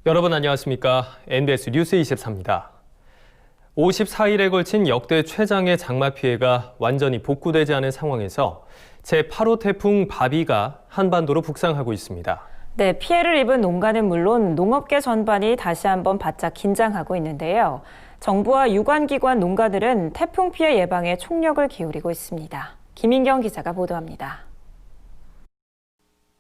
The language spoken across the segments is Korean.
여러분 안녕하십니까? NBS 뉴스 24입니다. 54일에 걸친 역대 최장의 장마 피해가 완전히 복구되지 않은 상황에서 제8호 태풍 바비가 한반도로 북상하고 있습니다. 네, 피해를 입은 농가는 물론 농업계 전반이 다시 한번 바짝 긴장하고 있는데요. 정부와 유관기관 농가들은 태풍 피해 예방에 총력을 기울이고 있습니다. 김인경 기자가 보도합니다.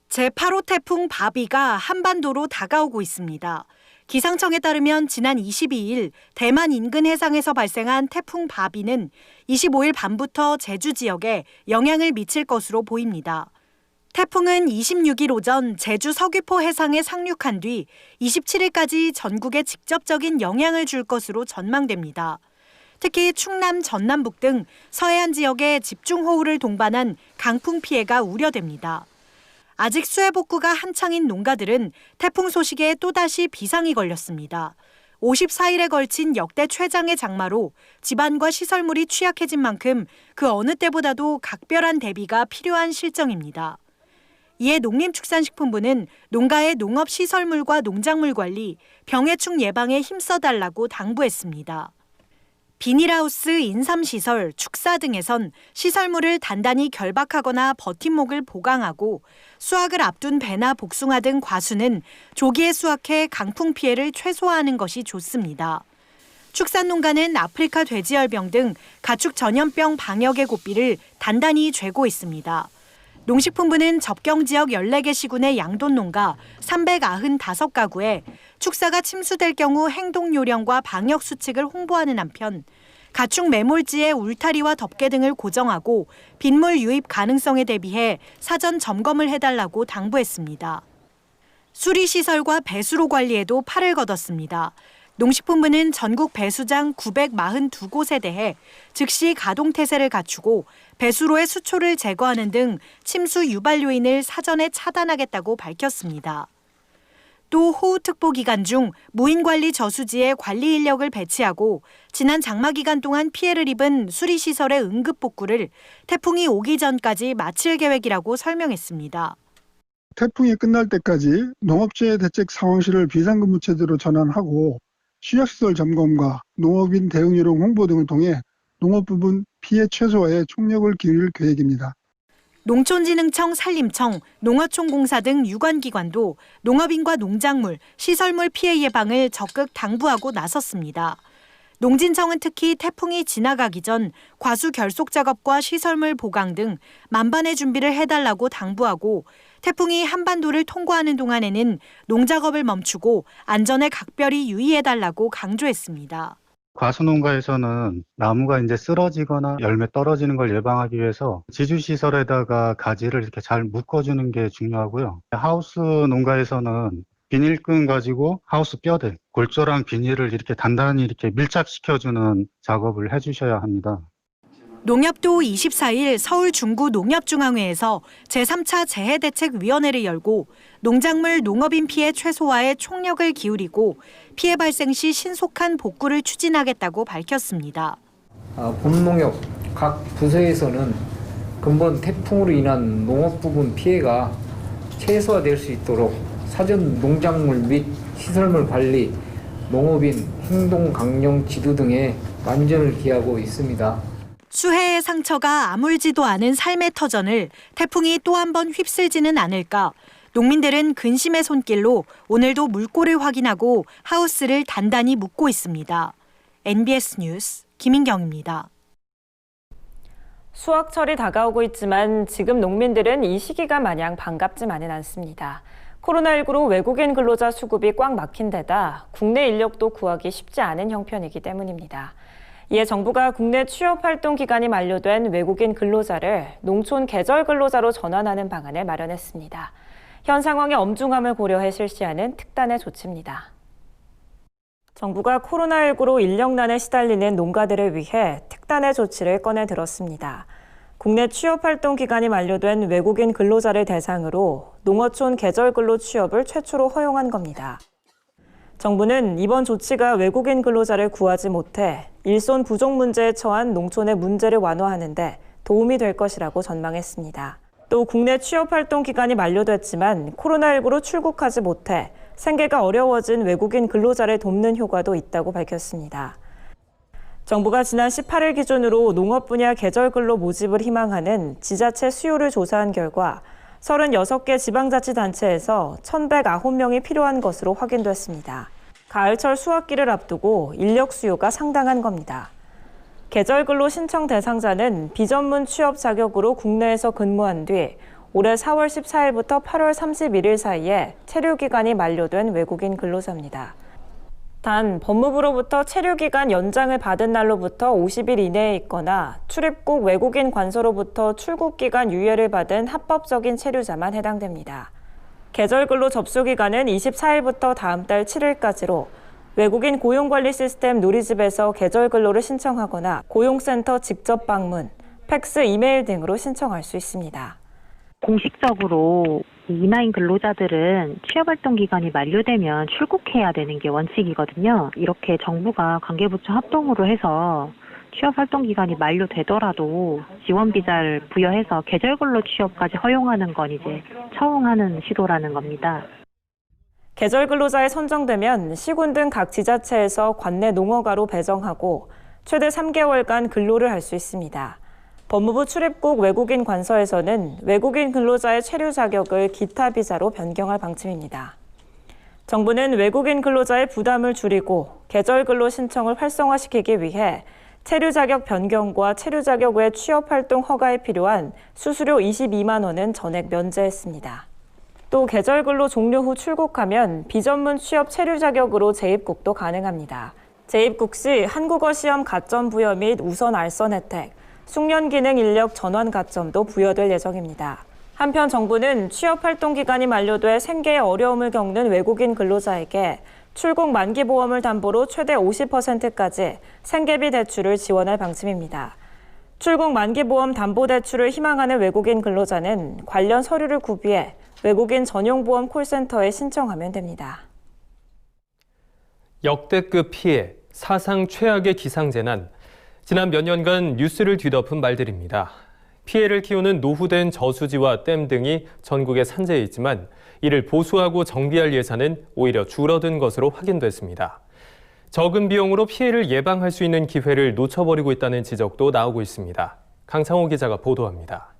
제8호 태풍 바비가 한반도로 다가오고 있습니다. 기상청에 따르면 지난 22일 대만 인근 해상에서 발생한 태풍 바비는 25일 밤부터 제주 지역에 영향을 미칠 것으로 보입니다. 태풍은 26일 오전 제주 서귀포 해상에 상륙한 뒤 27일까지 전국에 직접적인 영향을 줄 것으로 전망됩니다. 특히 충남, 전남북 등 서해안 지역에 집중호우를 동반한 강풍 피해가 우려됩니다. 아직 수해 복구가 한창인 농가들은 태풍 소식에 또다시 비상이 걸렸습니다. 54일에 걸친 역대 최장의 장마로 집안과 시설물이 취약해진 만큼 그 어느 때보다도 각별한 대비가 필요한 실정입니다. 이에 농림축산식품부는 농가의 농업시설물과 농작물 관리, 병해충 예방에 힘써달라고 당부했습니다. 비닐하우스, 인삼시설, 축사 등에선 시설물을 단단히 결박하거나 버팀목을 보강하고 수확을 앞둔 배나 복숭아 등 과수는 조기에 수확해 강풍 피해를 최소화하는 것이 좋습니다. 축산농가는 아프리카 돼지열병 등 가축 전염병 방역의 고삐를 단단히 쥐고 있습니다. 농식품부는 접경지역 14개 시군의 양돈농가 395가구에 축사가 침수될 경우 행동요령과 방역수칙을 홍보하는 한편 가축 매몰지에 울타리와 덮개 등을 고정하고 빗물 유입 가능성에 대비해 사전 점검을 해달라고 당부했습니다. 수리시설과 배수로 관리에도 팔을 걷었습니다. 농식품부는 전국 배수장 942곳에 대해 즉시 가동태세를 갖추고 배수로의 수초를 제거하는 등 침수 유발 요인을 사전에 차단하겠다고 밝혔습니다. 또 호우특보 기간 중 무인관리 저수지에 관리 인력을 배치하고 지난 장마 기간 동안 피해를 입은 수리시설의 응급복구를 태풍이 오기 전까지 마칠 계획이라고 설명했습니다. 태풍이 끝날 때까지 농업재해 대책 상황실을 비상근무 체제로 전환하고 취약시설 점검과 농업인 대응 요령 홍보 등을 통해 농업 부분 피해 최소화에 총력을 기울일 계획입니다. 농촌진흥청, 산림청, 농어촌공사 등 유관기관도 농업인과 농작물, 시설물 피해 예방을 적극 당부하고 나섰습니다. 농진청은 특히 태풍이 지나가기 전 과수 결속 작업과 시설물 보강 등 만반의 준비를 해달라고 당부하고 태풍이 한반도를 통과하는 동안에는 농작업을 멈추고 안전에 각별히 유의해달라고 강조했습니다. 과수농가에서는 나무가 이제 쓰러지거나 열매 떨어지는 걸 예방하기 위해서 지주시설에다가 가지를 이렇게 잘 묶어주는 게 중요하고요. 하우스 농가에서는 비닐끈 가지고 하우스 뼈대, 골조랑 비닐을 이렇게 단단히 이렇게 밀착시켜주는 작업을 해주셔야 합니다. 농협도 24일 서울 중구 농협중앙회에서 제3차 재해대책위원회를 열고 농작물 농업인 피해 최소화에 총력을 기울이고 피해 발생 시 신속한 복구를 추진하겠다고 밝혔습니다. 봄농협 각 부서에서는 근본 태풍으로 인한 농업 부분 피해가 최소화될 수 있도록 사전 농작물 및 시설물 관리, 농업인 행동 강령 지도 등에 만전을 기하고 있습니다. 수해의 상처가 아물지도 않은 삶의 터전을 태풍이 또 한 번 휩쓸지는 않을까. 농민들은 근심의 손길로 오늘도 물꼬를 확인하고 하우스를 단단히 묶고 있습니다. NBS 뉴스 김인경입니다. 수확철이 다가오고 있지만 지금 농민들은 이 시기가 마냥 반갑지만은 않습니다. 코로나19로 외국인 근로자 수급이 꽉 막힌 데다 국내 인력도 구하기 쉽지 않은 형편이기 때문입니다. 이에 정부가 국내 취업활동 기간이 만료된 외국인 근로자를 농촌 계절 근로자로 전환하는 방안을 마련했습니다. 현 상황의 엄중함을 고려해 실시하는 특단의 조치입니다. 정부가 코로나19로 인력난에 시달리는 농가들을 위해 특단의 조치를 꺼내 들었습니다. 국내 취업활동 기간이 만료된 외국인 근로자를 대상으로 농어촌 계절 근로 취업을 최초로 허용한 겁니다. 정부는 이번 조치가 외국인 근로자를 구하지 못해 일손 부족 문제에 처한 농촌의 문제를 완화하는 데 도움이 될 것이라고 전망했습니다. 또 국내 취업활동 기간이 만료됐지만 코로나19로 출국하지 못해 생계가 어려워진 외국인 근로자를 돕는 효과도 있다고 밝혔습니다. 정부가 지난 18일 기준으로 농업 분야 계절 근로 모집을 희망하는 지자체 수요를 조사한 결과 36개 지방자치단체에서 1,109명이 필요한 것으로 확인됐습니다. 가을철 수확기를 앞두고 인력 수요가 상당한 겁니다. 계절 근로 신청 대상자는 비전문 취업 자격으로 국내에서 근무한 뒤 올해 4월 14일부터 8월 31일 사이에 체류 기간이 만료된 외국인 근로자입니다. 단 법무부로부터 체류 기간 연장을 받은 날로부터 50일 이내에 있거나 출입국 외국인 관서로부터 출국 기간 유예를 받은 합법적인 체류자만 해당됩니다. 계절 근로 접수 기간은 24일부터 다음 달 7일까지로 외국인 고용관리 시스템 누리집에서 계절 근로를 신청하거나 고용센터 직접 방문, 팩스, 이메일 등으로 신청할 수 있습니다. 공식적으로 이마인 근로자들은 취업활동 기간이 만료되면 출국해야 되는 게 원칙이거든요. 이렇게 정부가 관계부처 합동으로 해서 취업활동 기간이 만료되더라도 지원비자를 부여해서 계절근로 취업까지 허용하는 건 이제 처음 하는 시도라는 겁니다. 계절 근로자에 선정되면 시군 등 각 지자체에서 관내 농어가로 배정하고 최대 3개월간 근로를 할 수 있습니다. 법무부 출입국 외국인 관서에서는 외국인 근로자의 체류 자격을 기타 비자로 변경할 방침입니다. 정부는 외국인 근로자의 부담을 줄이고 계절 근로 신청을 활성화시키기 위해 체류 자격 변경과 체류 자격 외 취업 활동 허가에 필요한 수수료 22만 원은 전액 면제했습니다. 또 계절 근로 종료 후 출국하면 비전문 취업 체류 자격으로 재입국도 가능합니다. 재입국 시 한국어 시험 가점 부여 및 우선 알선 혜택, 숙련 기능 인력 전환 가점도 부여될 예정입니다. 한편 정부는 취업 활동 기간이 만료돼 생계에 어려움을 겪는 외국인 근로자에게 출국 만기 보험을 담보로 최대 50%까지 생계비 대출을 지원할 방침입니다. 출국 만기 보험 담보 대출을 희망하는 외국인 근로자는 관련 서류를 구비해 외국인 전용 보험 콜센터에 신청하면 됩니다. 역대급 피해, 사상 최악의 기상재난. 지난 몇 년간 뉴스를 뒤덮은 말들입니다. 피해를 키우는 노후된 저수지와 댐 등이 전국에 산재해 있지만 이를 보수하고 정비할 예산은 오히려 줄어든 것으로 확인됐습니다. 적은 비용으로 피해를 예방할 수 있는 기회를 놓쳐버리고 있다는 지적도 나오고 있습니다. 강상호 기자가 보도합니다.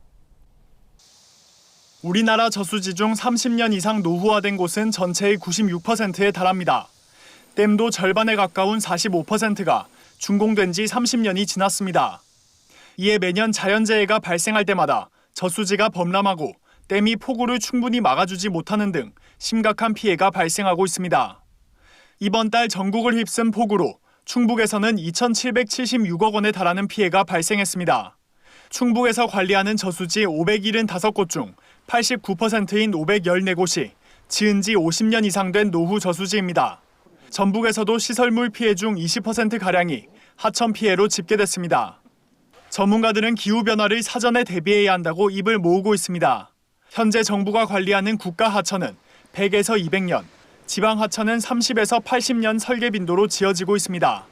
우리나라 저수지 중 30년 이상 노후화된 곳은 전체의 96%에 달합니다. 댐도 절반에 가까운 45%가 준공된 지 30년이 지났습니다. 이에 매년 자연재해가 발생할 때마다 저수지가 범람하고 댐이 폭우를 충분히 막아주지 못하는 등 심각한 피해가 발생하고 있습니다. 이번 달 전국을 휩쓴 폭우로 충북에서는 2,776억 원에 달하는 피해가 발생했습니다. 충북에서 관리하는 저수지 575곳 중 89%인 514곳이 지은 지 50년 이상 된 노후 저수지입니다. 전북에서도 시설물 피해 중 20%가량이 하천 피해로 집계됐습니다. 전문가들은 기후변화를 사전에 대비해야 한다고 입을 모으고 있습니다. 현재 정부가 관리하는 국가 하천은 100에서 200년, 지방 하천은 30에서 80년 설계 빈도로 지어지고 있습니다.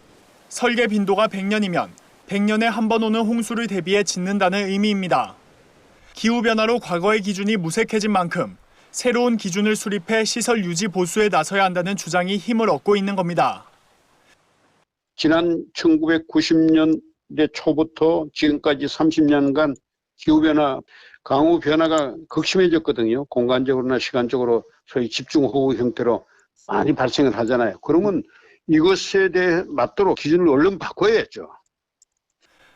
설계 빈도가 100년이면 100년에 한 번 오는 홍수를 대비해 짓는다는 의미입니다. 기후변화로 과거의 기준이 무색해진 만큼 새로운 기준을 수립해 시설 유지 보수에 나서야 한다는 주장이 힘을 얻고 있는 겁니다. 지난 1990년대 초부터 지금까지 30년간 기후변화, 강우 변화가 극심해졌거든요. 공간적으로나 시간적으로 소위 집중호우 형태로 많이 발생을 하잖아요. 그러면 이것에 대해 맞도록 기준을 얼른 바꿔야죠.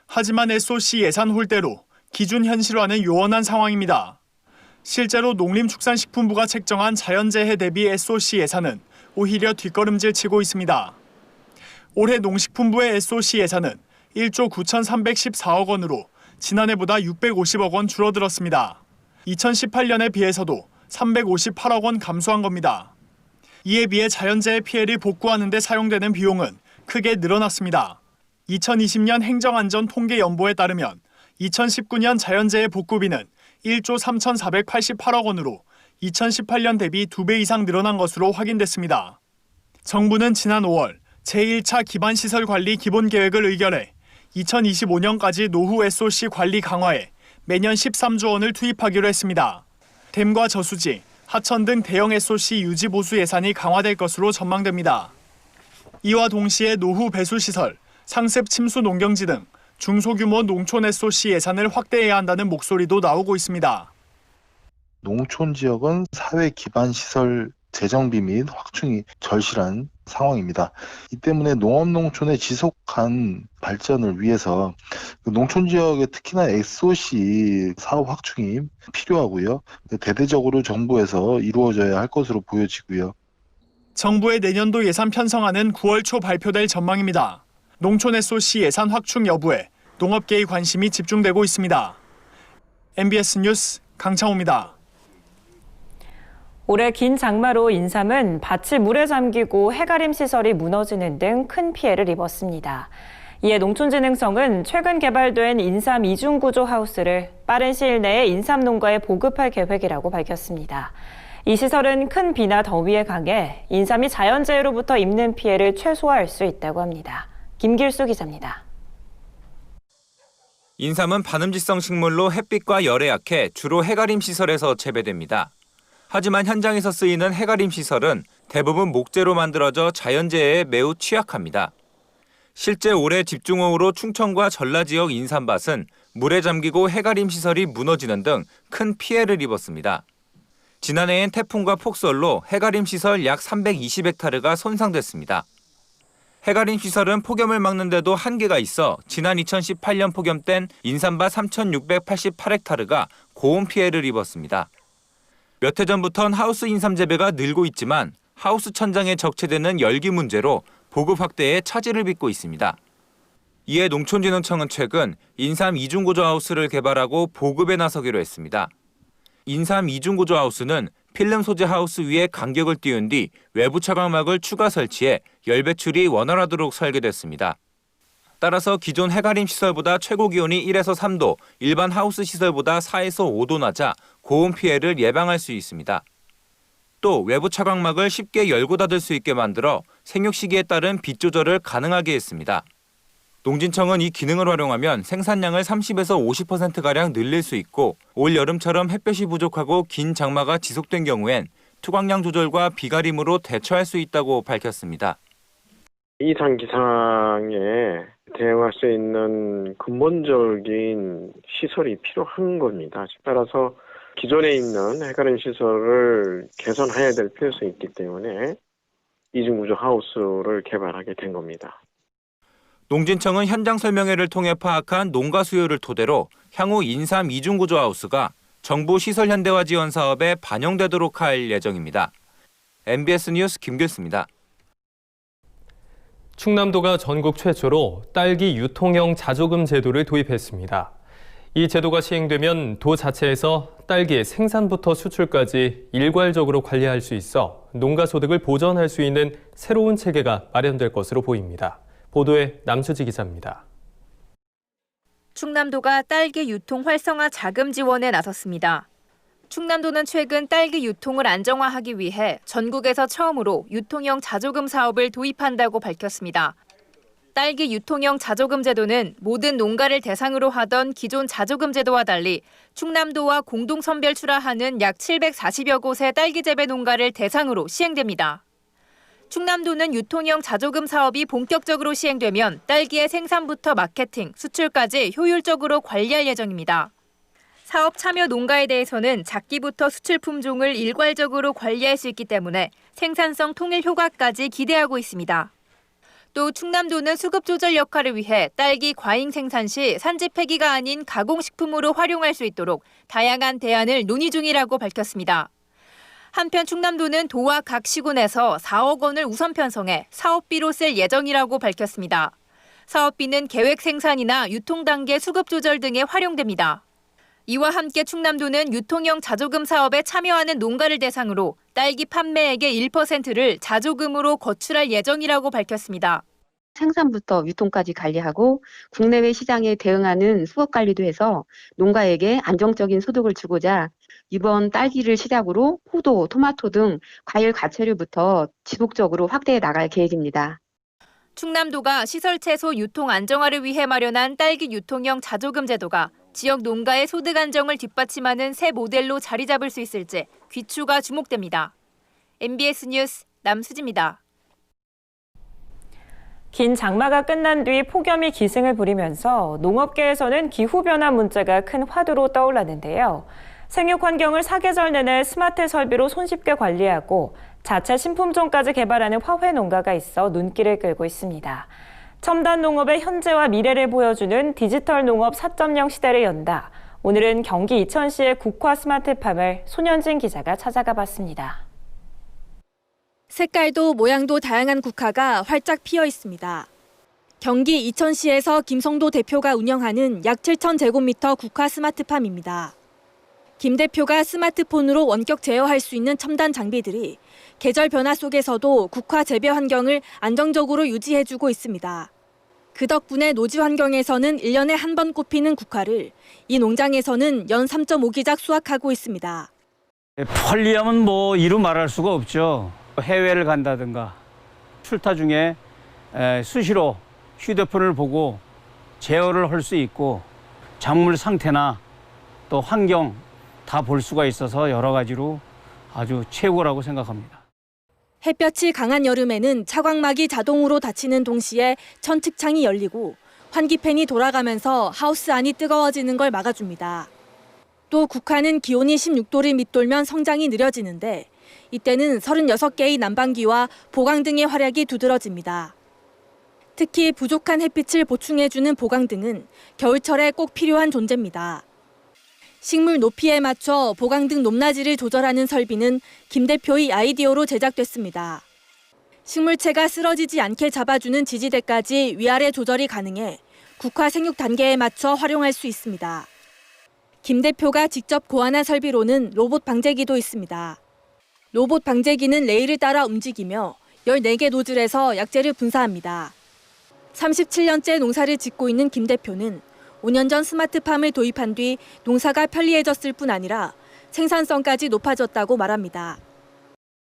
하지만 SOC 예산 홀대로 기준 현실화는 요원한 상황입니다. 실제로 농림축산식품부가 책정한 자연재해 대비 SOC 예산은 오히려 뒷걸음질 치고 있습니다. 올해 농식품부의 SOC 예산은 1조 9,314억 원으로 지난해보다 650억 원 줄어들었습니다. 2018년에 비해서도 358억 원 감소한 겁니다. 이에 비해 자연재해 피해를 복구하는 데 사용되는 비용은 크게 늘어났습니다. 2020년 행정안전통계연보에 따르면 2019년 자연재해 복구비는 1조 3,488억 원으로 2018년 대비 2배 이상 늘어난 것으로 확인됐습니다. 정부는 지난 5월 제1차 기반시설 관리 기본계획을 의결해 2025년까지 노후 SOC 관리 강화에 매년 13조 원을 투입하기로 했습니다. 댐과 저수지, 하천 등 대형 SOC 유지 보수 예산이 강화될 것으로 전망됩니다. 이와 동시에 노후 배수 시설, 상습 침수 농경지 등 중소규모 농촌 SOC 예산을 확대해야 한다는 목소리도 나오고 있습니다. 농촌 지역은 사회 기반 시설 재정비 및 확충이 절실한 상황입니다. 이 때문에 농업농촌의 지속한 발전을 위해서 농촌 지역에 특히나 SOC 사업 확충이 필요하고요. 대대적으로 정부에서 이루어져야 할 것으로 보여지고요. 정부의 내년도 예산 편성안은 9월 초 발표될 전망입니다. 농촌 SOC 예산 확충 여부에 농업계의 관심이 집중되고 있습니다. MBS 뉴스 강창호입니다. 올해 긴 장마로 인삼은 밭이 물에 잠기고 해가림 시설이 무너지는 등 큰 피해를 입었습니다. 이에 농촌진흥청은 최근 개발된 인삼 이중구조 하우스를 빠른 시일 내에 인삼 농가에 보급할 계획이라고 밝혔습니다. 이 시설은 큰 비나 더위에 강해 인삼이 자연재해로부터 입는 피해를 최소화할 수 있다고 합니다. 김길수 기자입니다. 인삼은 반음지성 식물로 햇빛과 열에 약해 주로 해가림 시설에서 재배됩니다. 하지만 현장에서 쓰이는 해가림 시설은 대부분 목재로 만들어져 자연재해에 매우 취약합니다. 실제 올해 집중호우로 충청과 전라 지역 인삼밭은 물에 잠기고 해가림 시설이 무너지는 등 큰 피해를 입었습니다. 지난해엔 태풍과 폭설로 해가림 시설 약 320헥타르가 손상됐습니다. 해가림 시설은 폭염을 막는 데도 한계가 있어 지난 2018년 폭염 땐 인삼밭 3,688헥타르가 고온 피해를 입었습니다. 몇 해 전부턴 하우스 인삼 재배가 늘고 있지만 하우스 천장에 적체되는 열기 문제로 보급 확대에 차질을 빚고 있습니다. 이에 농촌진흥청은 최근 인삼 이중구조 하우스를 개발하고 보급에 나서기로 했습니다. 인삼 이중구조 하우스는 필름 소재 하우스 위에 간격을 띄운 뒤 외부 차광막을 추가 설치해 열 배출이 원활하도록 설계됐습니다. 따라서 기존 해가림 시설보다 최고 기온이 1에서 3도, 일반 하우스 시설보다 4에서 5도 낮아 고온 피해를 예방할 수 있습니다. 또 외부 차광막을 쉽게 열고 닫을 수 있게 만들어 생육 시기에 따른 빛 조절을 가능하게 했습니다. 농진청은 이 기능을 활용하면 생산량을 30에서 50%가량 늘릴 수 있고 올 여름처럼 햇볕이 부족하고 긴 장마가 지속된 경우엔 투광량 조절과 비가림으로 대처할 수 있다고 밝혔습니다. 이상 기상에 대응할 수 있는 근본적인 시설이 필요한 겁니다. 따라서 기존에 있는 해가림 시설을 개선해야 될 필요성이 있기 때문에 이중구조 하우스를 개발하게 된 겁니다. 농진청은 현장 설명회를 통해 파악한 농가 수요를 토대로 향후 인삼 이중구조 하우스가 정부 시설 현대화 지원 사업에 반영되도록 할 예정입니다. MBS 뉴스 김길수입니다. 충남도가 전국 최초로 딸기 유통형 자조금 제도를 도입했습니다. 이 제도가 시행되면 도 자체에서 딸기의 생산부터 수출까지 일괄적으로 관리할 수 있어 농가 소득을 보전할 수 있는 새로운 체계가 마련될 것으로 보입니다. 보도에 남수지 기자입니다. 충남도가 딸기 유통 활성화 자금 지원에 나섰습니다. 충남도는 최근 딸기 유통을 안정화하기 위해 전국에서 처음으로 유통형 자조금 사업을 도입한다고 밝혔습니다. 딸기 유통형 자조금 제도는 모든 농가를 대상으로 하던 기존 자조금 제도와 달리 충남도와 공동 선별 출하하는 약 740여 곳의 딸기 재배 농가를 대상으로 시행됩니다. 충남도는 유통형 자조금 사업이 본격적으로 시행되면 딸기의 생산부터 마케팅, 수출까지 효율적으로 관리할 예정입니다. 사업 참여 농가에 대해서는 작기부터 수출 품종을 일괄적으로 관리할 수 있기 때문에 생산성 통일 효과까지 기대하고 있습니다. 또 충남도는 수급 조절 역할을 위해 딸기 과잉 생산 시 산지 폐기가 아닌 가공식품으로 활용할 수 있도록 다양한 대안을 논의 중이라고 밝혔습니다. 한편 충남도는 도와 각 시군에서 4억 원을 우선 편성해 사업비로 쓸 예정이라고 밝혔습니다. 사업비는 계획 생산이나 유통 단계 수급 조절 등에 활용됩니다. 이와 함께 충남도는 유통형 자조금 사업에 참여하는 농가를 대상으로 딸기 판매액의 1%를 자조금으로 거출할 예정이라고 밝혔습니다. 생산부터 유통까지 관리하고 국내외 시장에 대응하는 수급 관리도 해서 농가에게 안정적인 소득을 주고자 이번 딸기를 시작으로 포도, 토마토 등 과일 과채류부터 지속적으로 확대해 나갈 계획입니다. 충남도가 시설 채소 유통 안정화를 위해 마련한 딸기 유통형 자조금 제도가 지역 농가의 소득 안정을 뒷받침하는 새 모델로 자리 잡을 수 있을지 귀추가 주목됩니다. MBS 뉴스 남수지입니다. 긴 장마가 끝난 뒤 폭염이 기승을 부리면서 농업계에서는 기후변화 문제가 큰 화두로 떠올랐는데요. 생육 환경을 사계절 내내 스마트 설비로 손쉽게 관리하고 자체 신품종까지 개발하는 화훼 농가가 있어 눈길을 끌고 있습니다. 첨단 농업의 현재와 미래를 보여주는 디지털 농업 4.0 시대를 연다. 오늘은 경기 이천시의 국화 스마트팜을 손현진 기자가 찾아가 봤습니다. 색깔도 모양도 다양한 국화가 활짝 피어 있습니다. 경기 이천시에서 김성도 대표가 운영하는 약 7,000제곱미터 국화 스마트팜입니다. 김 대표가 스마트폰으로 원격 제어할 수 있는 첨단 장비들이 계절 변화 속에서도 국화 재배 환경을 안정적으로 유지해주고 있습니다. 그 덕분에 노지 환경에서는 1년에 한 번 꽃피는 국화를 이 농장에서는 연 3.5기작 수확하고 있습니다. 편리함은 이루 말할 수가 없죠. 해외를 간다든가 출타 중에 수시로 휴대폰을 보고 제어를 할 수 있고 작물 상태나 또 환경 다 볼 수가 있어서 여러 가지로 아주 최고라고 생각합니다. 햇볕이 강한 여름에는 차광막이 자동으로 닫히는 동시에 천측창이 열리고 환기팬이 돌아가면서 하우스 안이 뜨거워지는 걸 막아줍니다. 또 국화는 기온이 16도를 밑돌면 성장이 느려지는데 이때는 36개의 난방기와 보강 등의 활약이 두드러집니다. 특히 부족한 햇빛을 보충해주는 보강 등은 겨울철에 꼭 필요한 존재입니다. 식물 높이에 맞춰 보강 등 높낮이를 조절하는 설비는 김 대표의 아이디어로 제작됐습니다. 식물체가 쓰러지지 않게 잡아주는 지지대까지 위아래 조절이 가능해 국화 생육 단계에 맞춰 활용할 수 있습니다. 김 대표가 직접 고안한 설비로는 로봇 방제기도 있습니다. 로봇 방제기는 레일을 따라 움직이며 14개 노즐에서 약재를 분사합니다. 37년째 농사를 짓고 있는 김 대표는 5년 전 스마트팜을 도입한 뒤 농사가 편리해졌을 뿐 아니라 생산성까지 높아졌다고 말합니다.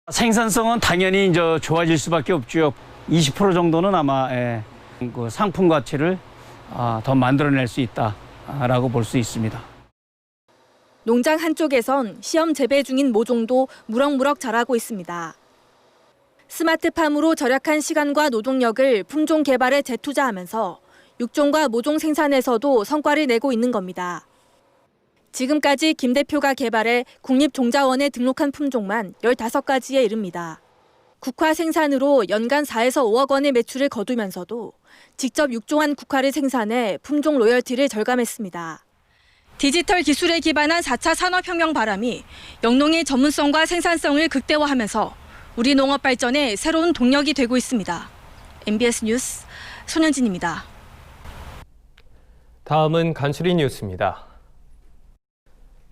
생산성은 당연히 좋아질 수밖에 없죠. 20% 정도는 아마 그 상품 가치를 더 만들어낼 수 있다라고 볼 수 있습니다. 농장 한쪽에선 시험 재배 중인 모종도 무럭무럭 자라고 있습니다. 스마트팜으로 절약한 시간과 노동력을 품종 개발에 재투자하면서 육종과 모종 생산에서도 성과를 내고 있는 겁니다. 지금까지 김 대표가 개발해 국립종자원에 등록한 품종만 15가지에 이릅니다. 국화 생산으로 연간 4에서 5억 원의 매출을 거두면서도 직접 육종한 국화를 생산해 품종 로열티를 절감했습니다. 디지털 기술에 기반한 4차 산업혁명 바람이 영농의 전문성과 생산성을 극대화하면서 우리 농업 발전에 새로운 동력이 되고 있습니다. MBS 뉴스 손현진입니다. 다음은 간추린 뉴스입니다.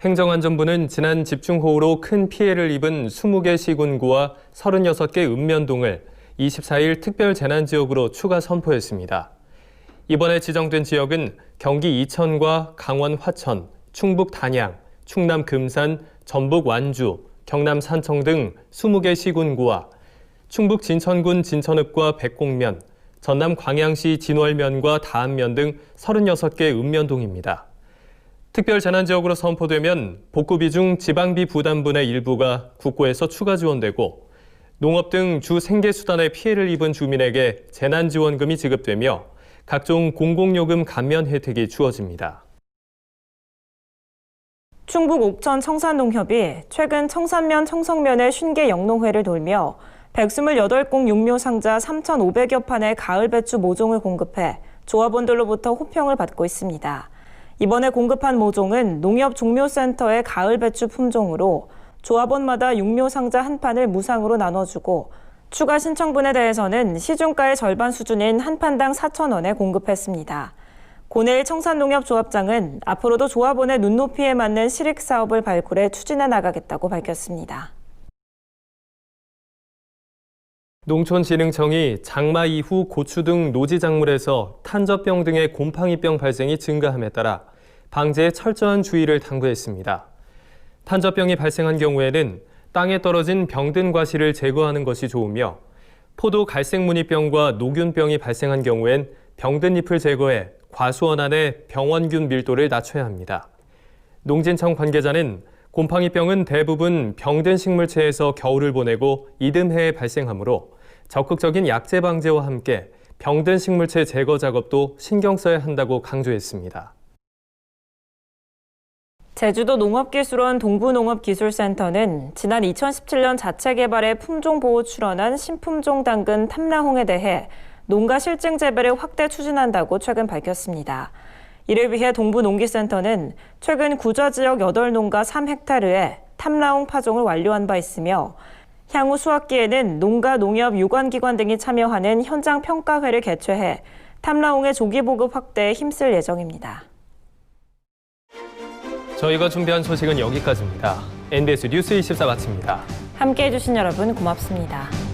행정안전부는 지난 집중호우로 큰 피해를 입은 20개 시군구와 36개 읍면동을 24일 특별재난지역으로 추가 선포했습니다. 이번에 지정된 지역은 경기 이천과 강원 화천, 충북 단양, 충남 금산, 전북 완주, 경남 산청 등 20개 시군구와 충북 진천군 진천읍과 백곡면, 전남 광양시 진월면과 다안면 등 36개 읍면동입니다. 특별재난지역으로 선포되면 복구비 중 지방비 부담분의 일부가 국고에서 추가 지원되고 농업 등 주 생계수단에 피해를 입은 주민에게 재난지원금이 지급되며 각종 공공요금 감면 혜택이 주어집니다. 충북 옥천 청산농협이 최근 청산면, 청성면의 쉰개 영농회를 돌며 128공 육묘 상자 3,500여 판의 가을 배추 모종을 공급해 조합원들로부터 호평을 받고 있습니다. 이번에 공급한 모종은 농협종묘센터의 가을 배추 품종으로 조합원마다 육묘 상자 한 판을 무상으로 나눠주고 추가 신청분에 대해서는 시중가의 절반 수준인 한 판당 4,000원에 공급했습니다. 고내일 청산농협조합장은 앞으로도 조합원의 눈높이에 맞는 실익 사업을 발굴해 추진해 나가겠다고 밝혔습니다. 농촌진흥청이 장마 이후 고추 등 노지작물에서 탄저병 등의 곰팡이병 발생이 증가함에 따라 방제에 철저한 주의를 당부했습니다. 탄저병이 발생한 경우에는 땅에 떨어진 병든 과실을 제거하는 것이 좋으며 포도 갈색무늬병과 노균병이 발생한 경우엔 병든 잎을 제거해 과수원안의 병원균 밀도를 낮춰야 합니다. 농진청 관계자는 곰팡이병은 대부분 병든 식물체에서 겨울을 보내고 이듬해에 발생하므로 적극적인 약제 방제와 함께 병든 식물체 제거 작업도 신경 써야 한다고 강조했습니다. 제주도 농업기술원 동부농업기술센터는 지난 2017년 자체 개발에 품종보호 출원한 신품종 당근 탐라홍에 대해 농가 실증 재배를 확대 추진한다고 최근 밝혔습니다. 이를 위해 동부농기센터는 최근 구좌 지역 8농가 3헥타르에 탐라홍 파종을 완료한 바 있으며 향후 수확기에는 농가 농협 유관기관 등이 참여하는 현장 평가회를 개최해 탐라홍의 조기 보급 확대에 힘쓸 예정입니다. 저희가 준비한 소식은 여기까지입니다. NBS 뉴스 24 마칩니다. 함께해 주신 여러분 고맙습니다.